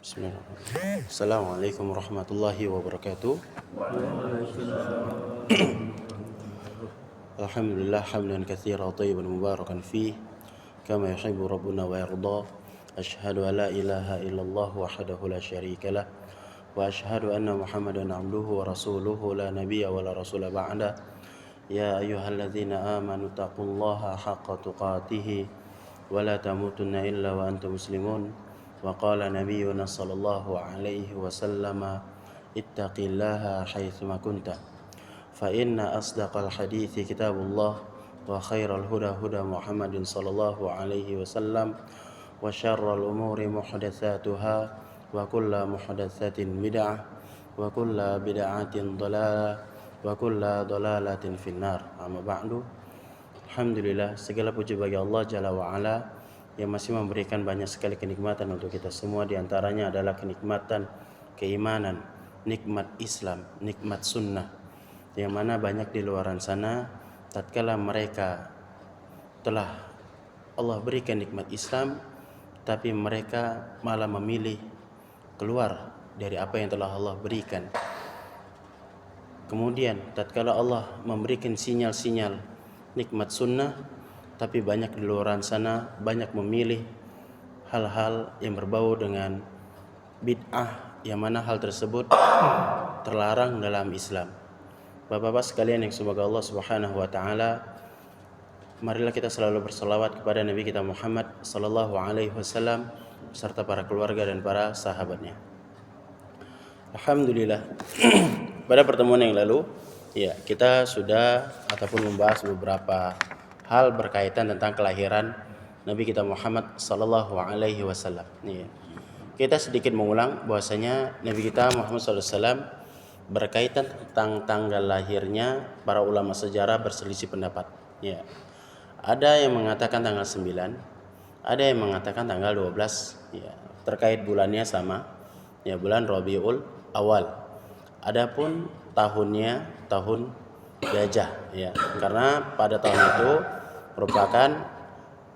Bismillahirrahmanirrahim. Assalamualaikum warahmatullahi wabarakatuh. Alhamdulillah hamdan katsiran thayyiban mubarakan fih kama yuhibbu rabbuna wa yarda. Asyhadu an la ilaha illallah wahdahu la syarikalah wa asyhadu anna Muhammadan abduhu wa rasuluhu la nabiyya wa la rasula ba'da. Ya ayyuhalladzina amanu taqullaha haqqa tuqatih wa la tamutunna illa wa antum muslimun. Wa qala nabiyyuna sallallahu alaihi wasallam ittaqillaha haitsuma kunta fa inna asdaqal hadithi kitabullah wa khairal huda huda Muhammadin sallallahu alaihi wasallam wa syarral umuri muhdatsatuha wa kullu muhdatsatin bid'ah wa kullu bid'atin dhalalah wa kullu dhalalatin finnar. Amma ba'du. Alhamdulillah, segala puji bagi Allah Jalla wa Ala yang masih memberikan banyak sekali kenikmatan untuk kita semua. Di antaranya adalah kenikmatan keimanan, nikmat Islam, nikmat sunnah, yang mana banyak di luaran sana tatkala mereka telah Allah berikan nikmat Islam, tapi mereka malah memilih keluar dari apa yang telah Allah berikan. Kemudian tatkala Allah memberikan sinyal-sinyal nikmat sunnah, tapi banyak di luaran sana banyak memilih hal-hal yang berbau dengan bid'ah, yang mana hal tersebut terlarang dalam Islam. Bapak-bapak sekalian yang semoga Allah Subhanahu wa taala, marilah kita selalu berselawat kepada Nabi kita Muhammad sallallahu alaihi wasallam serta para keluarga dan para sahabatnya. Alhamdulillah. Pada pertemuan yang lalu, ya, kita sudah ataupun membahas beberapa hal berkaitan tentang kelahiran Nabi kita Muhammad sallallahu alaihi wasallam. Ya. Kita sedikit mengulang bahwasanya Nabi kita Muhammad sallallahu alaihi wasallam berkaitan tentang tanggal lahirnya, para ulama sejarah berselisih pendapat. Ya. Ada yang mengatakan tanggal 9, ada yang mengatakan tanggal 12. Ya. Terkait bulannya sama, ya, bulan Rabiul Awal. Adapun tahunnya tahun gajah, ya. Karena pada tahun itu merupakan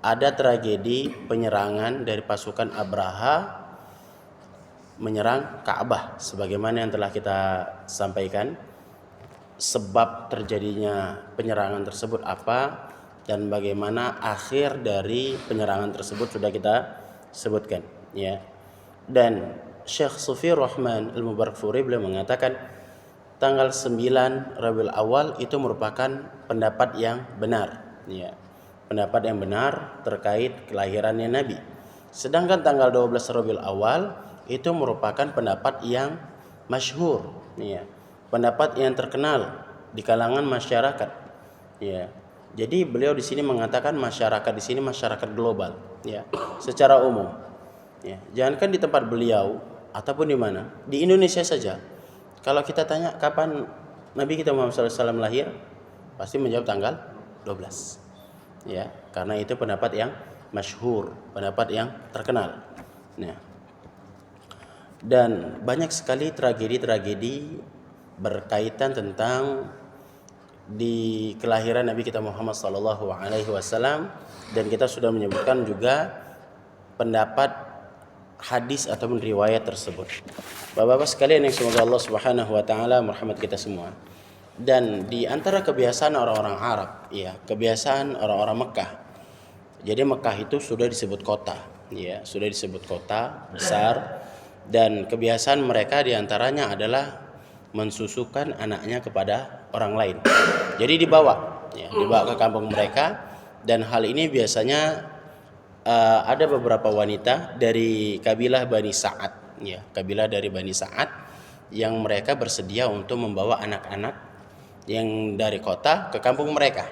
ada tragedi penyerangan dari pasukan Abraha menyerang Ka'bah, sebagaimana yang telah kita sampaikan. Sebab terjadinya penyerangan tersebut apa dan bagaimana akhir dari penyerangan tersebut sudah kita sebutkan, ya. Dan Syekh Sufi Rahman Al-Mubarakfuri beliau mengatakan tanggal 9 Rabiul Awal itu merupakan pendapat yang benar, ya. Pendapat yang benar terkait kelahirannya Nabi. Sedangkan tanggal 12 Rabiul Awal itu merupakan pendapat yang masyhur, ya. Pendapat yang terkenal di kalangan masyarakat, ya. Jadi beliau di sini mengatakan masyarakat di sini masyarakat global, ya, secara umum. Ya, jangankan di tempat beliau ataupun di mana, di Indonesia saja. Kalau kita tanya kapan Nabi kita Muhammad SAW lahir, pasti menjawab tanggal 12. Ya, karena itu pendapat yang masyhur, pendapat yang terkenal. Nah, dan banyak sekali tragedi-tragedi berkaitan tentang di kelahiran Nabi kita Muhammad sallallahu alaihi wasallam, dan kita sudah menyebutkan juga pendapat hadis ataupun riwayat tersebut. Bapak-bapak sekalian yang semoga Allah Subhanahu wa taala merahmat kita semua. Dan di antara kebiasaan orang-orang Arab, ya, kebiasaan orang-orang Mekah. Jadi Mekah itu sudah disebut kota, ya, sudah disebut kota besar, dan kebiasaan mereka diantaranya adalah mensusukan anaknya kepada orang lain. Jadi dibawa, ya, dibawa ke kampung mereka, dan hal ini biasanya ada beberapa wanita dari kabilah Bani Sa'ad, ya, kabilah dari Bani Sa'ad yang mereka bersedia untuk membawa anak-anak yang dari kota ke kampung mereka,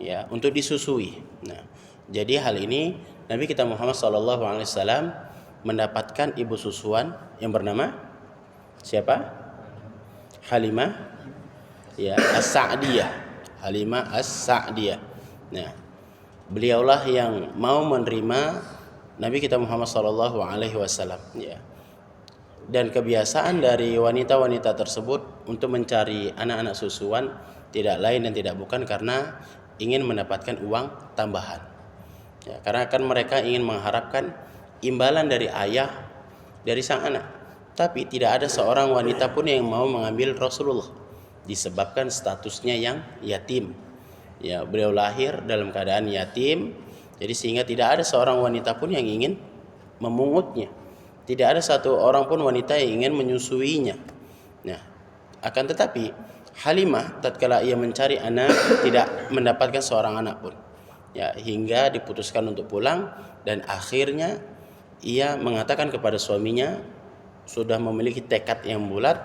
ya, untuk disusui. Nah, jadi hal ini Nabi kita Muhammad SAW mendapatkan ibu susuan yang bernama siapa? Halimah, ya, As-Sa'diyah. Halimah As-Sa'diyah. Nah, beliaulah yang mau menerima Nabi kita Muhammad SAW, ya. Dan kebiasaan dari wanita-wanita tersebut untuk mencari anak-anak susuan tidak lain dan tidak bukan karena ingin mendapatkan uang tambahan, ya, karena kan mereka ingin mengharapkan imbalan dari ayah dari sang anak. Tapi tidak ada seorang wanita pun yang mau mengambil Rasulullah disebabkan statusnya yang yatim. Ya, beliau lahir dalam keadaan yatim, jadi sehingga tidak ada seorang wanita pun yang ingin memungutnya. Tidak ada satu orang pun wanita yang ingin menyusuinya. Nah, akan tetapi Halimah tatkala ia mencari anak tidak mendapatkan seorang anak pun. Ya, hingga diputuskan untuk pulang dan akhirnya ia mengatakan kepada suaminya sudah memiliki tekad yang bulat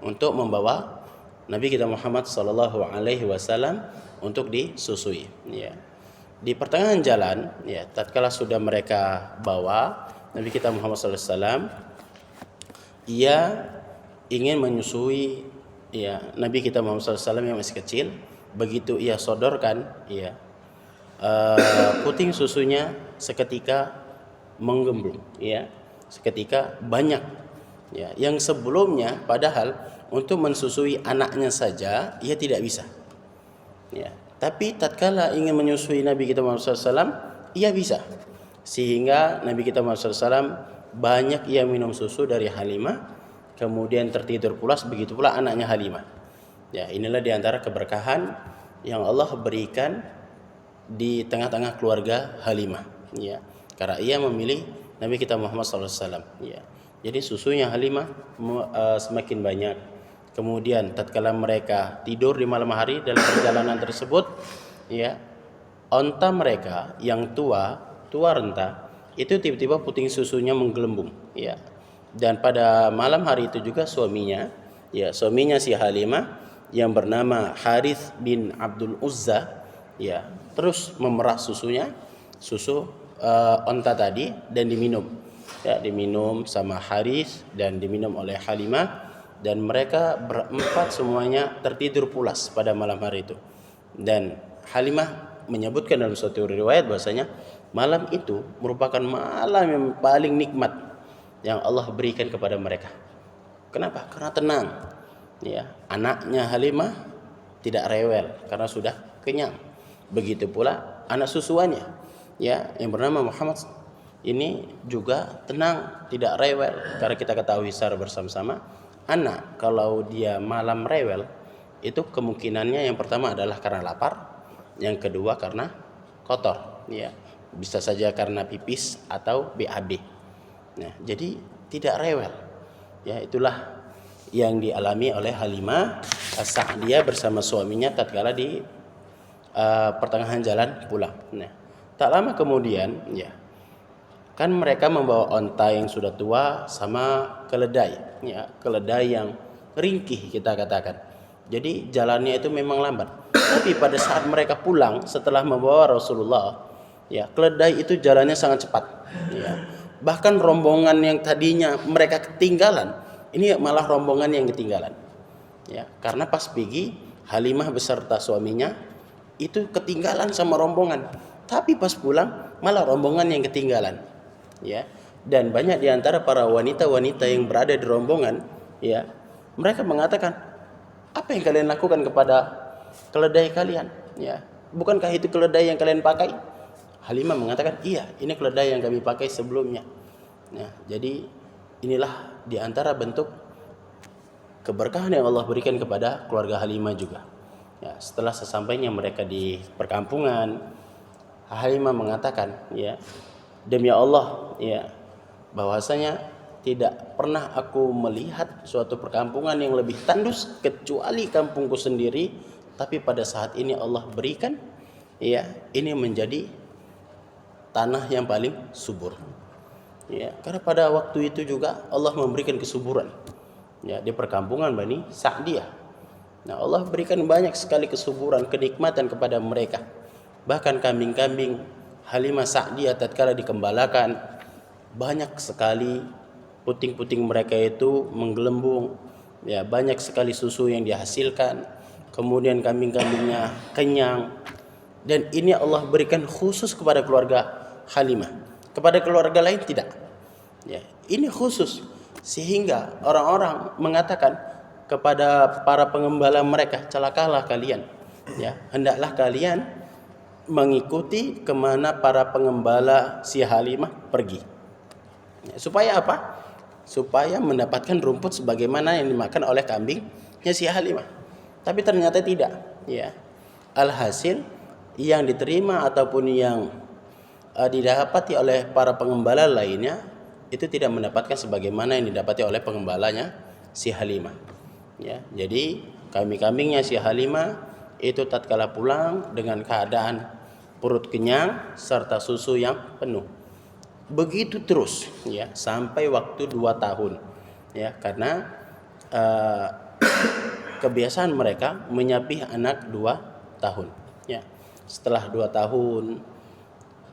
untuk membawa Nabi kita Muhammad sallallahu alaihi wasallam untuk disusui. Ya. Di pertengahan jalan, ya, tatkala sudah mereka bawa Nabi kita Muhammad sallallahu alaihi wasallam, ia ingin menyusui ya Nabi kita Muhammad sallallahu alaihi wasallam yang masih kecil. Begitu ia sodorkan, ya, puting susunya seketika menggemblung, ya, seketika banyak. Ya, yang sebelumnya padahal untuk mensusui anaknya saja ia tidak bisa. Ya, tapi tatkala ingin menyusui Nabi kita Muhammad SAW, ia bisa. Sehingga Nabi kita Muhammad SAW banyak ia minum susu dari Halimah, kemudian tertidur pulas, begitu pula anaknya Halimah. Ya, inilah diantara keberkahan yang Allah berikan di tengah-tengah keluarga Halimah. Ya, karena ia memilih Nabi kita Muhammad SAW. Ya, jadi susunya Halimah semakin banyak. Kemudian tatkala mereka tidur di malam hari dalam perjalanan tersebut, ya, onta mereka yang tua renta itu tiba-tiba puting susunya menggelembung, ya. Dan pada malam hari itu juga suaminya si Halimah yang bernama Harith bin Abdul Uzza, ya, terus memerah susu onta tadi dan diminum. Ya, diminum sama Harith dan diminum oleh Halimah. Dan mereka berempat semuanya tertidur pulas pada malam hari itu. Dan Halimah menyebutkan dalam suatu riwayat bahwasanya malam itu merupakan malam yang paling nikmat yang Allah berikan kepada mereka. Kenapa? Karena tenang. Ya, anaknya Halimah tidak rewel karena sudah kenyang. Begitu pula anak susuannya, ya, yang bernama Muhammad ini juga tenang, tidak rewel. Karena kita ketahui secara bersama-sama, anak kalau dia malam rewel itu kemungkinannya yang pertama adalah karena lapar, yang kedua karena kotor, ya, bisa saja karena pipis atau BAB. Nah, jadi tidak rewel. Ya, itulah yang dialami oleh Halimah As-Sa'diyah bersama suaminya tatkala di pertengahan jalan pulang. Nah, tak lama kemudian, ya, kan mereka membawa onta yang sudah tua sama keledai, ya, keledai yang ringkih kita katakan. Jadi jalannya itu memang lambat. Tapi pada saat mereka pulang setelah membawa Rasulullah, ya, keledai itu jalannya sangat cepat. Ya. Bahkan rombongan yang tadinya mereka ketinggalan, ini malah rombongan yang ketinggalan. Ya, karena pas pergi Halimah beserta suaminya itu ketinggalan sama rombongan. Tapi pas pulang malah rombongan yang ketinggalan. Ya, dan banyak di antara para wanita-wanita yang berada di rombongan, ya, mereka mengatakan, apa yang kalian lakukan kepada keledai kalian? Ya, bukankah itu keledai yang kalian pakai? Halimah mengatakan, iya, ini keledai yang kami pakai sebelumnya. Nah, jadi inilah di antara bentuk keberkahan yang Allah berikan kepada keluarga Halimah juga. Ya, setelah sesampainya mereka di perkampungan, Halimah mengatakan, ya, demi Allah, ya, bahwasanya tidak pernah aku melihat suatu perkampungan yang lebih tandus kecuali kampungku sendiri, tapi pada saat ini Allah berikan, ya, ini menjadi tanah yang paling subur. Ya, karena pada waktu itu juga Allah memberikan kesuburan, ya, di perkampungan Bani Sa'diyah. Nah, Allah berikan banyak sekali kesuburan, kenikmatan kepada mereka. Bahkan kambing-kambing Halimah Sa'diyah tatkala dikembalakan, banyak sekali puting-puting mereka itu menggelembung, ya, banyak sekali susu yang dihasilkan, kemudian kambing-kambingnya kenyang. Dan ini Allah berikan khusus kepada keluarga Halimah, kepada keluarga lain tidak. Ya, ini khusus sehingga orang-orang mengatakan kepada para pengembala mereka, celakalah kalian, ya, hendaklah kalian mengikuti kemana para pengembala si Halimah pergi. Ya, supaya apa? supaya mendapatkan rumput sebagaimana yang dimakan oleh kambingnya si Halimah. Tapi ternyata tidak, ya. Alhasil yang diterima ataupun yang didapati oleh para pengembala lainnya itu tidak mendapatkan sebagaimana yang didapati oleh pengembalanya si Halimah. Ya, jadi kambing-kambingnya si Halimah itu tatkala pulang dengan keadaan perut kenyang serta susu yang penuh. Begitu terus, ya, sampai waktu 2 tahun, ya, karena kebiasaan mereka menyapih anak 2 tahun, ya. Setelah 2 tahun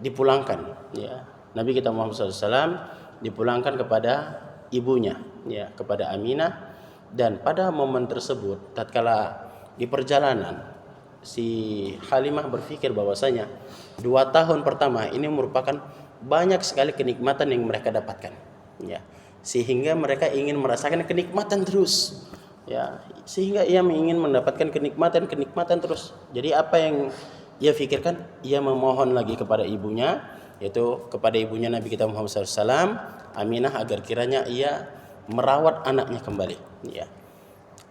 dipulangkan, ya, Nabi kita Muhammad SAW dipulangkan kepada ibunya, ya, kepada Aminah. Dan pada momen tersebut tatkala di perjalanan si Halimah berpikir bahwasanya 2 tahun pertama ini merupakan banyak sekali kenikmatan yang mereka dapatkan, ya, sehingga mereka ingin merasakan kenikmatan terus, ya, sehingga ia ingin mendapatkan kenikmatan terus. Jadi apa yang ia pikirkan, ia memohon lagi kepada ibunya, yaitu kepada ibunya Nabi kita Muhammad SAW, Aminah, agar kiranya ia merawat anaknya kembali, ya.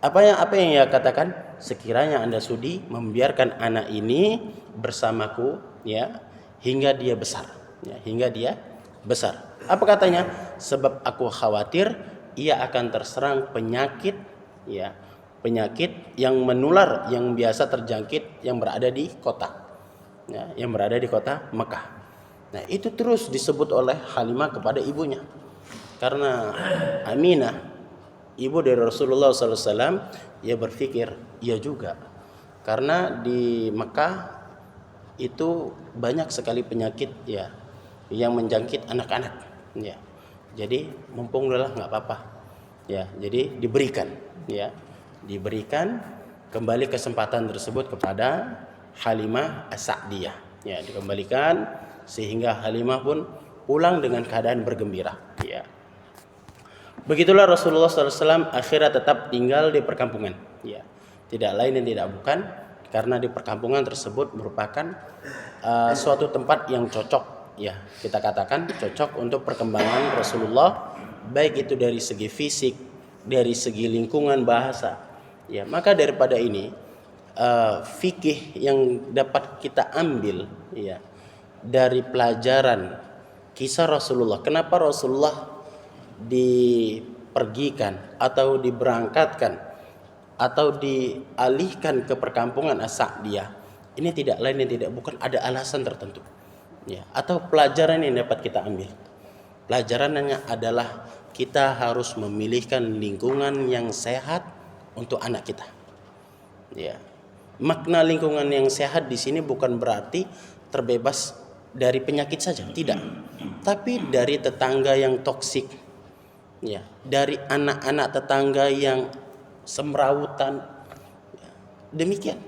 Apa yang ia katakan, sekiranya Anda sudi membiarkan anak ini bersamaku, ya, hingga dia besar, ya, hingga dia besar. Apa katanya? Sebab aku khawatir ia akan terserang penyakit, ya, penyakit yang menular yang biasa terjangkit yang berada di kota, ya, yang berada di kota Mekah. Nah, itu terus disebut oleh Halimah kepada ibunya. Karena Aminah, ibu dari Rasulullah SAW, ia berpikir, iya juga. Karena di Mekah itu banyak sekali penyakit, ya, yang menjangkit anak-anak, ya. Jadi mumpung udahlah nggak apa-apa, ya. Jadi diberikan kembali kesempatan tersebut kepada Halimah As-Sa'diyah, ya, dikembalikan sehingga Halimah pun pulang dengan keadaan bergembira, ya. Begitulah Rasulullah SAW akhirnya tetap tinggal di perkampungan, ya. Tidak lain dan tidak bukan karena di perkampungan tersebut merupakan suatu tempat yang cocok, ya, kita katakan cocok untuk perkembangan Rasulullah, baik itu dari segi fisik, dari segi lingkungan bahasa, ya. Maka daripada ini fikih yang dapat kita ambil, ya, dari pelajaran kisah Rasulullah, kenapa Rasulullah dipergikan atau diberangkatkan atau dialihkan ke perkampungan As-Sa'diyah, ini tidak lain dan tidak bukan ada alasan tertentu, ya, atau pelajaran yang dapat kita ambil. Pelajarannya adalah kita harus memilihkan lingkungan yang sehat untuk anak kita, ya. Makna lingkungan yang sehat di sini bukan berarti terbebas dari penyakit saja, tidak, tapi dari tetangga yang toksik, ya, dari anak-anak tetangga yang semrawutan, ya, demikian.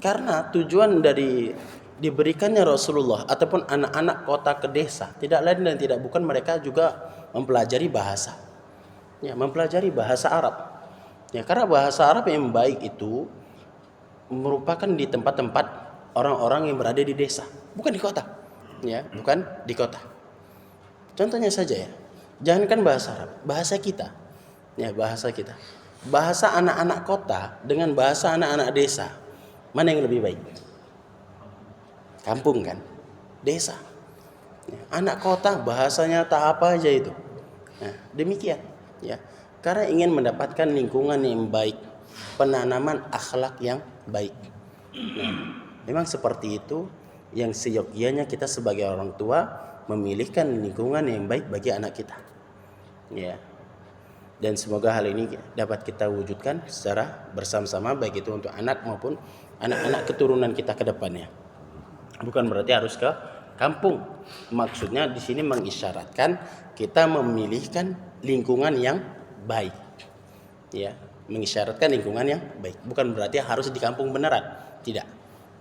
Karena tujuan dari diberikannya Rasulullah ataupun anak-anak kota ke desa tidak lain dan tidak bukan mereka juga mempelajari bahasa, ya, mempelajari bahasa Arab, ya, karena bahasa Arab yang baik itu merupakan di tempat-tempat orang-orang yang berada di desa, bukan di kota, ya, bukan di kota. Contohnya saja, ya, jangankan bahasa Arab, bahasa kita, ya, bahasa anak-anak kota dengan bahasa anak-anak desa, mana yang lebih baik? Kampung kan, desa. Ya, anak kota bahasanya tak apa aja itu. Nah, demikian, ya, karena ingin mendapatkan lingkungan yang baik, penanaman akhlak yang baik. Nah, memang seperti itu yang seyogyanya kita sebagai orang tua memilihkan lingkungan yang baik bagi anak kita, ya. Dan semoga hal ini dapat kita wujudkan secara bersama-sama, baik itu untuk anak maupun anak-anak keturunan kita ke depannya. Bukan berarti harus ke kampung. Maksudnya di sini mengisyaratkan kita memilihkan lingkungan yang baik, ya, mengisyaratkan lingkungan yang baik. Bukan berarti harus di kampung beneran, tidak,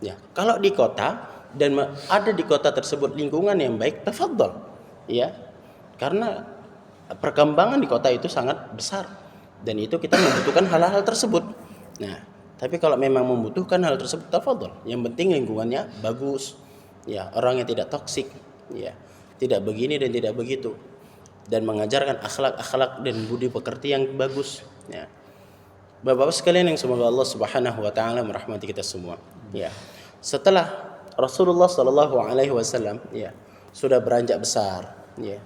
ya. Kalau di kota dan ada di kota tersebut lingkungan yang baik, tafadhol, ya, karena perkembangan di kota itu sangat besar dan itu kita membutuhkan hal-hal tersebut. Nah, tapi kalau memang membutuhkan hal tersebut, tafadhol, yang penting lingkungannya bagus, ya, orangnya tidak toksik, ya, tidak begini dan tidak begitu. dan mengajarkan akhlak-akhlak dan budi pekerti yang bagus. Ya. Bapak-bapak sekalian yang semoga Allah Subhanahu wa taala merahmati kita semua. Ya. Setelah Rasulullah sallallahu alaihi wasallam ya sudah beranjak besar, ya.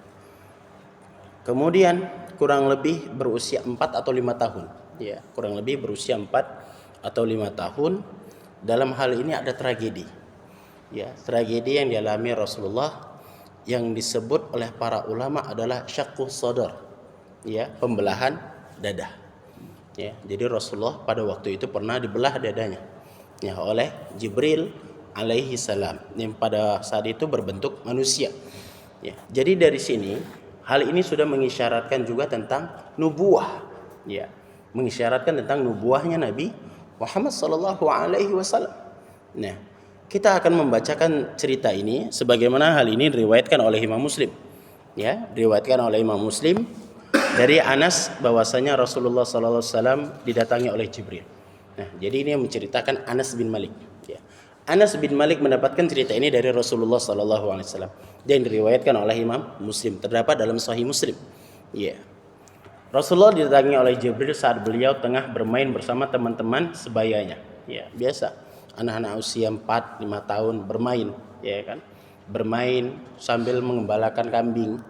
Kemudian kurang lebih berusia 4 atau 5 tahun, ya. Kurang lebih berusia 4 atau 5 tahun. Dalam hal ini ada tragedi. Ya, tragedi yang dialami Rasulullah yang disebut oleh para ulama adalah syaqqus sadar, ya, pembelahan dada. Ya, jadi Rasulullah pada waktu itu pernah dibelah dadanya, ya, oleh Jibril alaihi salam yang pada saat itu berbentuk manusia. Ya, jadi dari sini hal ini sudah mengisyaratkan juga tentang nubuah, ya, mengisyaratkan tentang nubuahnya Nabi Muhammad sallallahu alaihi wasallam. Nah, kita akan membacakan cerita ini sebagaimana hal ini diriwayatkan oleh Imam Muslim. Ya, diriwayatkan oleh Imam Muslim dari Anas bahwasanya Rasulullah sallallahu alaihi wasallam didatangi oleh Jibril. Nah, jadi ini yang menceritakan Anas bin Malik, ya. Anas bin Malik mendapatkan cerita ini dari Rasulullah sallallahu alaihi wasallam dan diriwayatkan oleh Imam Muslim, terdapat dalam Sahih Muslim. Ya. Rasulullah didatangi oleh Jibril saat beliau tengah bermain bersama teman-teman sebayanya. Ya, biasa anak-anak usia 4-5 tahun bermain, ya kan? Bermain sambil mengembalakan kambing.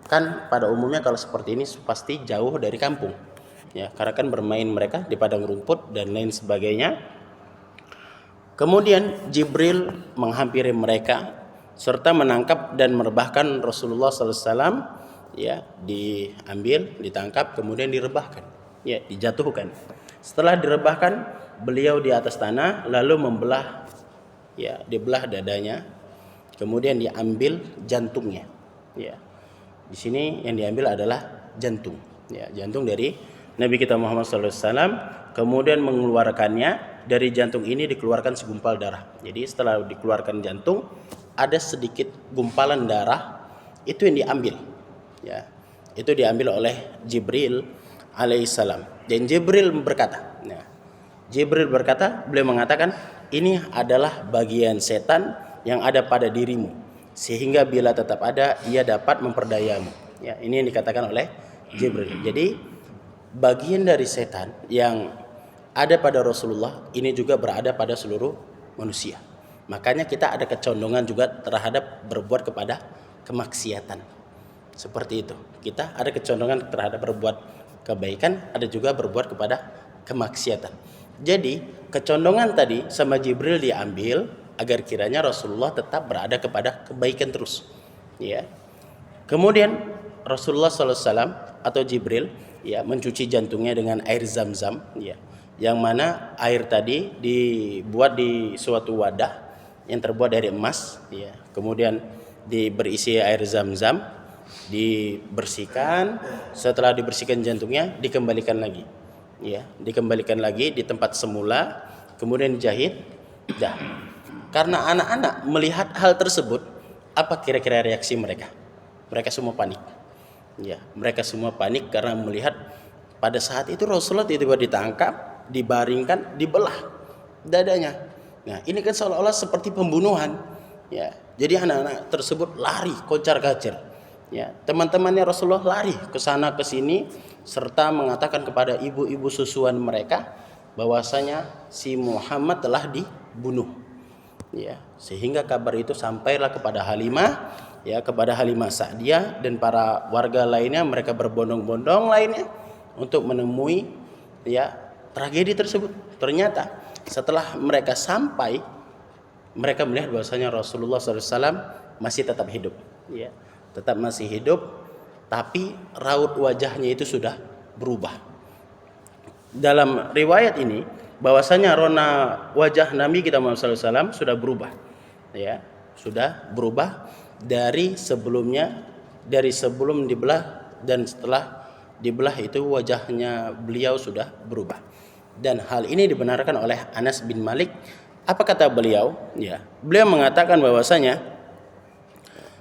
Kan pada umumnya kalau seperti ini pasti jauh dari kampung, ya, karena kan bermain mereka di padang rumput dan lain sebagainya. Kemudian Jibril menghampiri mereka serta menangkap dan merebahkan Rasulullah SAW, ya, diambil, ditangkap, kemudian direbahkan, ya, dijatuhkan. Setelah direbahkan, beliau di atas tanah lalu membelah, ya, dibelah dadanya, kemudian diambil jantungnya, ya. Di sini yang diambil adalah jantung, ya, jantung dari Nabi kita Muhammad SAW. Kemudian mengeluarkannya, dari jantung ini dikeluarkan segumpal darah. Jadi setelah dikeluarkan jantung, ada sedikit gumpalan darah, itu yang diambil, ya, itu diambil oleh Jibril alaihissalam. Dan Jibril berkata, nah, Jibril berkata, beliau mengatakan, ini adalah bagian setan yang ada pada dirimu, sehingga bila tetap ada, ia dapat memperdayamu. Ya, ini yang dikatakan oleh Jibril. Jadi bagian dari setan yang ada pada Rasulullah ini juga berada pada seluruh manusia. Makanya kita ada kecondongan juga terhadap berbuat kepada kemaksiatan. Seperti itu. Kita ada kecondongan terhadap berbuat kebaikan, ada juga berbuat kepada kemaksiatan. Jadi kecondongan tadi sama Jibril diambil agar kiranya Rasulullah tetap berada kepada kebaikan terus, ya. Kemudian Rasulullah SAW atau Jibril, ya, mencuci jantungnya dengan air zam-zam, ya, yang mana air tadi dibuat di suatu wadah yang terbuat dari emas, ya. Kemudian berisi air zam-zam, dibersihkan. Setelah dibersihkan jantungnya, dikembalikan lagi, ya, dikembalikan lagi di tempat semula, kemudian dijahit. Dah. Karena anak-anak melihat hal tersebut, apa kira-kira reaksi mereka? Mereka semua panik. Ya, mereka semua panik karena melihat pada saat itu Rasulullah tiba-tiba ditangkap, dibaringkan, dibelah dadanya. Nah, ini kan seolah-olah seperti pembunuhan. Ya, jadi anak-anak tersebut lari kocar-kacir. Ya, teman-temannya Rasulullah lari ke sana ke sini serta mengatakan kepada ibu-ibu susuan mereka bahwasanya si Muhammad telah dibunuh. Ya, sehingga kabar itu sampailah kepada Halimah, ya, kepada Halimah Sa'diyah dan para warga lainnya. Mereka berbondong-bondong lainnya untuk menemui, ya, tragedi tersebut. Ternyata setelah mereka sampai, mereka melihat bahwasanya Rasulullah SAW masih tetap hidup, ya, tetap masih hidup, tapi raut wajahnya itu sudah berubah. Dalam riwayat ini bahwasanya rona wajah Nabi kita Muhammad SAW sudah berubah, ya, sudah berubah dari sebelumnya, dari sebelum dibelah dan setelah dibelah itu wajahnya beliau sudah berubah. Dan hal ini dibenarkan oleh Anas bin Malik. Apa kata beliau? Ya, beliau mengatakan bahwasanya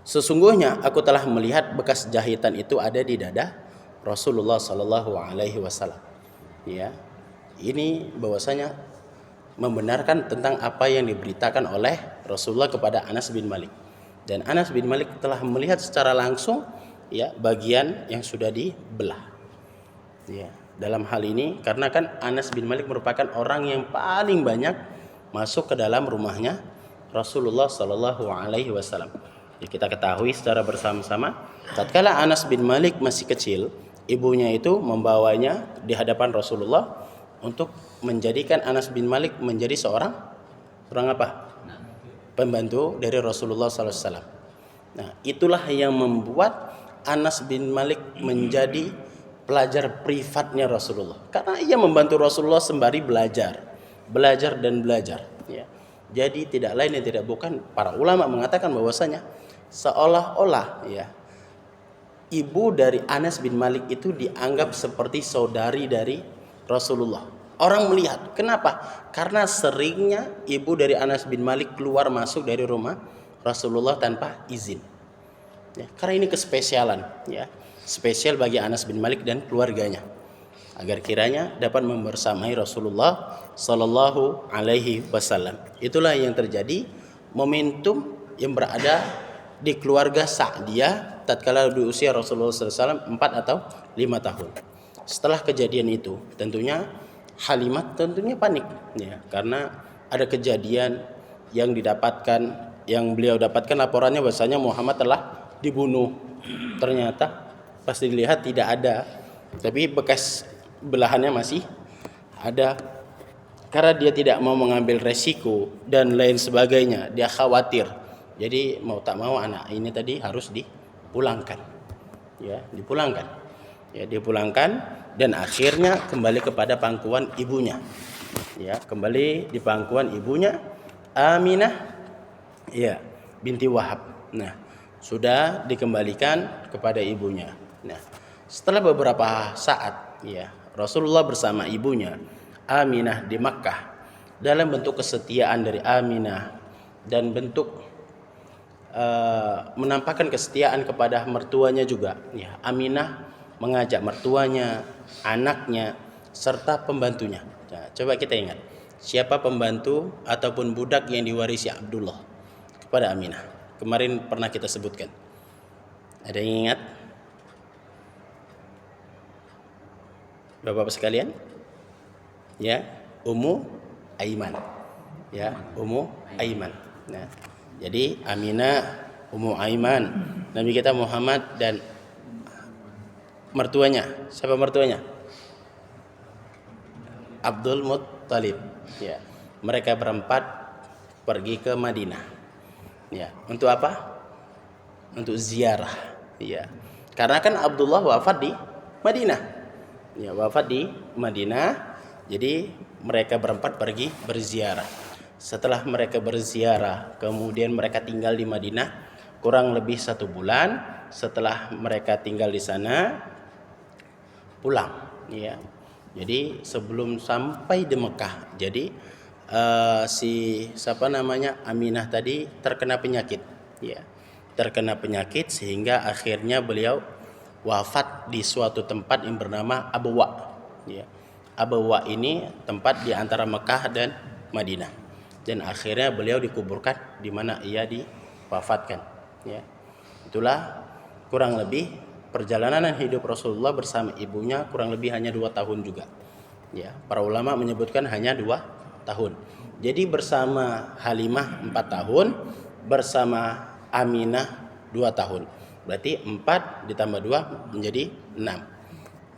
sesungguhnya aku telah melihat bekas jahitan itu ada di dada Rasulullah Sallallahu Alaihi Wasallam. Ya, ini bahwasanya membenarkan tentang apa yang diberitakan oleh Rasulullah kepada Anas bin Malik. Dan Anas bin Malik telah melihat secara langsung ya bagian yang sudah dibelah. Ya, dalam hal ini karena kan Anas bin Malik merupakan orang yang paling banyak masuk ke dalam rumahnya Rasulullah Sallallahu Alaihi Wasallam. Ya, kita ketahui secara bersama-sama, tatkala Anas bin Malik masih kecil, ibunya itu membawanya di hadapan Rasulullah untuk menjadikan Anas bin Malik menjadi seorang apa? Pembantu dari Rasulullah Sallallahu Alaihi Wasallam. Nah, itulah yang membuat Anas bin Malik menjadi pelajar privatnya Rasulullah, karena ia membantu Rasulullah sembari belajar dan belajar. Ya. Jadi tidak lain dan tidak bukan, para ulama mengatakan bahwasanya seolah-olah ya ibu dari Anas bin Malik itu dianggap seperti saudari dari Rasulullah. Orang melihat, kenapa? Karena seringnya ibu dari Anas bin Malik keluar masuk dari rumah Rasulullah tanpa izin. Ya, karena ini kespesialan, ya, spesial bagi Anas bin Malik dan keluarganya, agar kiranya dapat membersamai Rasulullah Sallallahu Alaihi Wasallam. Itulah yang terjadi, momentum yang berada di keluarga Sa'diyah tatkala di usia Rasulullah SAW 4 atau 5 tahun. Setelah kejadian itu, tentunya Halimah tentunya panik, ya, karena ada kejadian yang beliau dapatkan laporannya bahwasanya Muhammad telah dibunuh. Ternyata pas dilihat tidak ada, tapi bekas belahannya masih ada. Karena dia tidak mau mengambil resiko dan lain sebagainya, dia khawatir. Jadi mau tak mau anak ini tadi harus dipulangkan. Ya, dipulangkan dan akhirnya kembali kepada pangkuan ibunya. Ya, kembali di pangkuan ibunya Aminah, ya, binti Wahab. Nah, sudah dikembalikan kepada ibunya. Nah, setelah beberapa saat, ya, Rasulullah bersama ibunya Aminah di Makkah, dalam bentuk kesetiaan dari Aminah dan bentuk menampakkan kesetiaan kepada mertuanya juga, ya, Aminah mengajak mertuanya, anaknya, serta pembantunya. Nah, coba kita ingat, siapa pembantu ataupun budak yang diwarisi Abdullah kepada Aminah? Kemarin pernah kita sebutkan. Ada yang ingat? Bapak-bapak sekalian? Ya, Ummu Aiman. Ya, Ummu Aiman. Nah, jadi Aminah, Ummu Aiman, Nabi kita Muhammad dan mertuanya. Siapa mertuanya? Abdul Muttalib. Ya, mereka berempat pergi ke Madinah. Ya, untuk apa? Untuk ziarah. Ya, karena kan Abdullah wafat di Madinah. Ya, wafat di Madinah. Jadi mereka berempat pergi berziarah. Setelah mereka berziarah, kemudian mereka tinggal di Madinah kurang lebih 1 bulan. Setelah mereka tinggal di sana, pulang. Ya, jadi sebelum sampai di Mekah, jadi Aminah tadi terkena penyakit. Ya, terkena penyakit sehingga akhirnya beliau wafat di suatu tempat yang bernama Abwa. Ya, Abwa ini tempat di antara Mekah dan Madinah, dan akhirnya beliau dikuburkan di mana ia diwafatkan. Ya, itulah kurang lebih perjalanan hidup Rasulullah bersama ibunya, kurang lebih hanya 2 tahun juga. Ya, para ulama menyebutkan hanya 2 tahun. Jadi bersama Halimah 4 tahun, bersama Aminah 2 tahun. Berarti 4 ditambah 2 menjadi 6.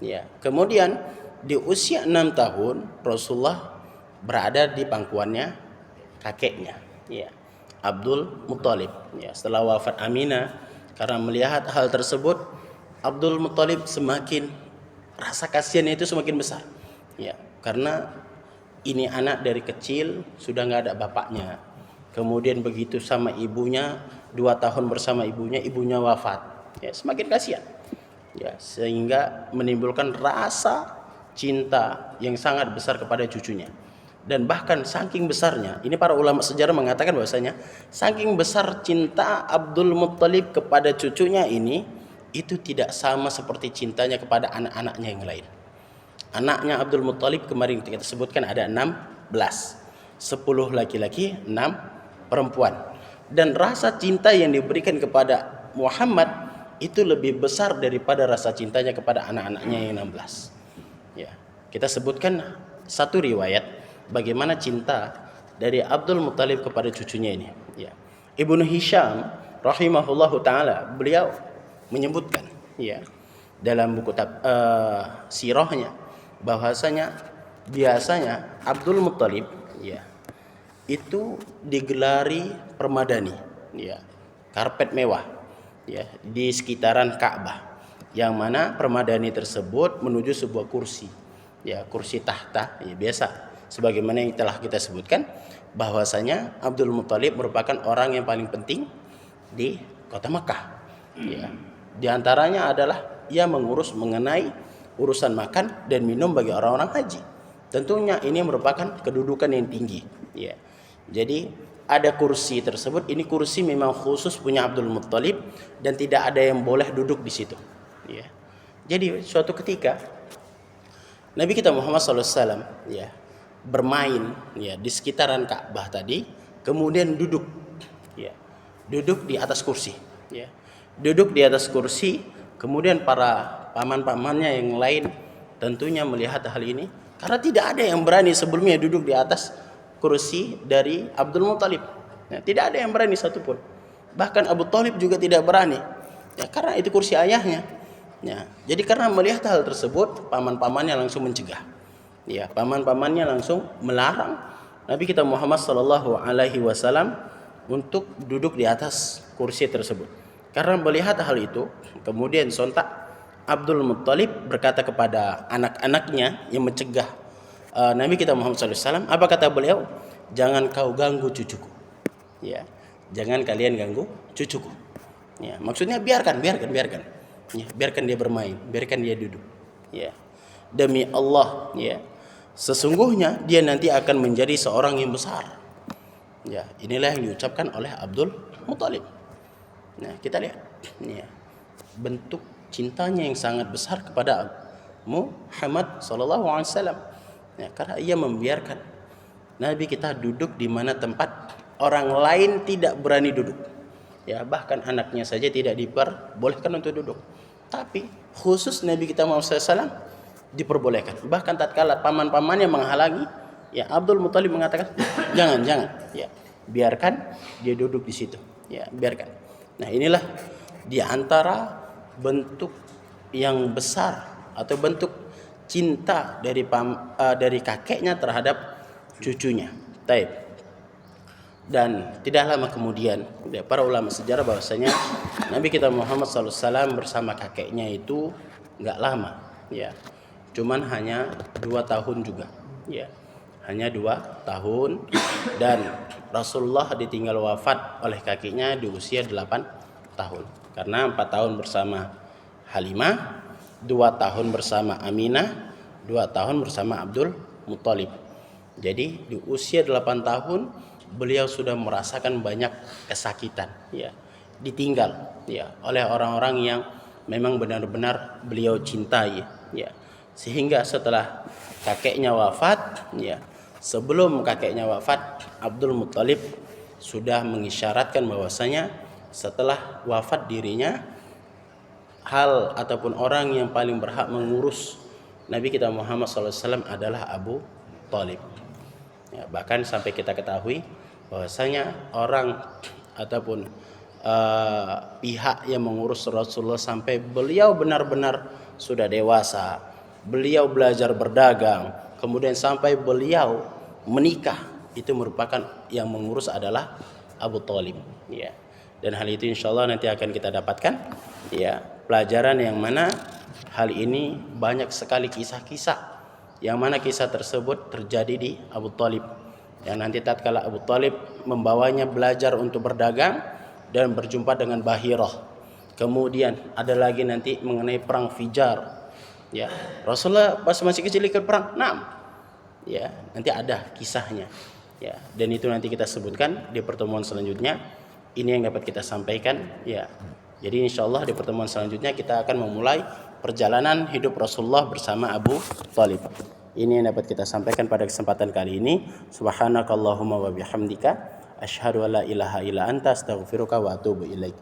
Ya, kemudian di usia 6 tahun Rasulullah berada di pangkuannya kakeknya, ya, Abdul Muttalib. Ya, setelah wafat Aminah, karena melihat hal tersebut, Abdul Muttalib semakin rasa kasihannya itu semakin besar. Ya, karena ini anak dari kecil sudah nggak ada bapaknya. Kemudian begitu sama ibunya, 2 tahun bersama ibunya, ibunya wafat. Ya, semakin kasihan. Ya, sehingga menimbulkan rasa cinta yang sangat besar kepada cucunya. Dan bahkan saking besarnya, ini para ulama sejarah mengatakan bahwasanya saking besar cinta Abdul Muttalib kepada cucunya ini, itu tidak sama seperti cintanya kepada anak-anaknya yang lain. Anaknya Abdul Muttalib kemarin kita sebutkan ada 16, 10 laki-laki, 6 perempuan. Dan rasa cinta yang diberikan kepada Muhammad itu lebih besar daripada rasa cintanya kepada anak-anaknya yang 16. Ya, kita sebutkan satu riwayat bagaimana cinta dari Abdul Muttalib kepada cucunya ini. Ya. Ibnu Hisham rahimahullahu taala beliau menyebutkan ya dalam buku sirahnya bahwasanya biasanya Abdul Muttalib ya itu digelari permadani ya, karpet mewah ya di sekitaran Ka'bah, yang mana permadani tersebut menuju sebuah kursi ya, kursi tahta ya, biasa sebagaimana yang telah kita sebutkan bahwasanya Abdul Muttalib merupakan orang yang paling penting di kota Makkah ya. Di antaranya adalah ia mengurus mengenai urusan makan dan minum bagi orang-orang haji. Tentunya ini merupakan kedudukan yang tinggi ya. Jadi ada kursi tersebut, ini kursi memang khusus punya Abdul Muttalib dan tidak ada yang boleh duduk di situ ya. Jadi suatu ketika Nabi kita Muhammad SAW ya bermain ya di sekitaran Ka'bah tadi, kemudian duduk ya, duduk di atas kursi ya, duduk di atas kursi. Kemudian para paman-pamannya yang lain tentunya melihat hal ini, karena tidak ada yang berani sebelumnya duduk di atas kursi dari Abdul Muttalib ya, tidak ada yang berani satupun. Bahkan Abu Thalib juga tidak berani ya, karena itu kursi ayahnya ya. Jadi karena melihat hal tersebut, paman-pamannya langsung mencegah ya, paman-pamannya langsung melarang Nabi kita Muhammad SAW untuk duduk di atas kursi tersebut. Karena melihat hal itu, kemudian sontak Abdul Muttalib berkata kepada anak-anaknya yang mencegah Nabi kita Muhammad SAW, apa kata beliau? Jangan kau ganggu cucuku ya, jangan kalian ganggu cucuku ya. Maksudnya biarkan ya, biarkan dia bermain, biarkan dia duduk ya. Demi Allah ya, sesungguhnya dia nanti akan menjadi seorang yang besar ya. Inilah yang diucapkan oleh Abdul Muttalib. Nah, kita lihat ya, bentuk cintanya yang sangat besar kepada Muhammad SAW ya, karena ia membiarkan Nabi kita duduk di mana tempat orang lain tidak berani duduk ya, bahkan anaknya saja tidak diperbolehkan untuk duduk, tapi khusus Nabi kita Muhammad SAW diperbolehkan. Bahkan tatkala paman-pamannya menghalangi ya, Abdul Muttalib mengatakan jangan ya, biarkan dia duduk di situ ya, biarkan. Nah, inilah di antara bentuk yang besar atau bentuk cinta dari kakeknya terhadap cucunya. Taib. Dan tidak lama kemudian para ulama sejarah bahwasanya Nabi kita Muhammad SAW bersama kakeknya itu nggak lama ya, cuman hanya 2 tahun juga ya, hanya 2 tahun. Dan Rasulullah ditinggal wafat oleh kakeknya di usia 8 tahun, karena 4 tahun bersama Halimah, 2 tahun bersama Aminah, 2 tahun bersama Abdul Muttalib. Jadi di usia 8 tahun beliau sudah merasakan banyak kesakitan ya, ditinggal ya oleh orang-orang yang memang benar-benar beliau cintai ya. Sehingga setelah kakeknya wafat ya, sebelum kakeknya wafat, Abdul Muttalib sudah mengisyaratkan bahwasanya setelah wafat dirinya, hal ataupun orang yang paling berhak mengurus Nabi kita Muhammad SAW adalah Abu Thalib ya. Bahkan sampai kita ketahui bahwasanya orang ataupun pihak yang mengurus Rasulullah sampai beliau benar-benar sudah dewasa, beliau belajar berdagang, kemudian sampai beliau menikah, itu merupakan yang mengurus adalah Abu Thalib ya. Dan hal itu insyaallah nanti akan kita dapatkan ya, pelajaran yang mana hal ini banyak sekali kisah-kisah yang mana kisah tersebut terjadi di Abu Thalib. Dan nanti tatkala Abu Thalib membawanya belajar untuk berdagang dan berjumpa dengan Bahirah. Kemudian ada lagi nanti mengenai perang Fijar. Ya, Rasulullah pas masih kecil ikut perang. Naam. Ya, nanti ada kisahnya. Ya, dan itu nanti kita sebutkan di pertemuan selanjutnya. Ini yang dapat kita sampaikan. Ya. Jadi insyaallah di pertemuan selanjutnya kita akan memulai perjalanan hidup Rasulullah bersama Abu Thalib. Ini yang dapat kita sampaikan pada kesempatan kali ini. Subhanakallahumma wa bihamdika asyhadu an la ilaha illa anta astaghfiruka wa atubu ilaik.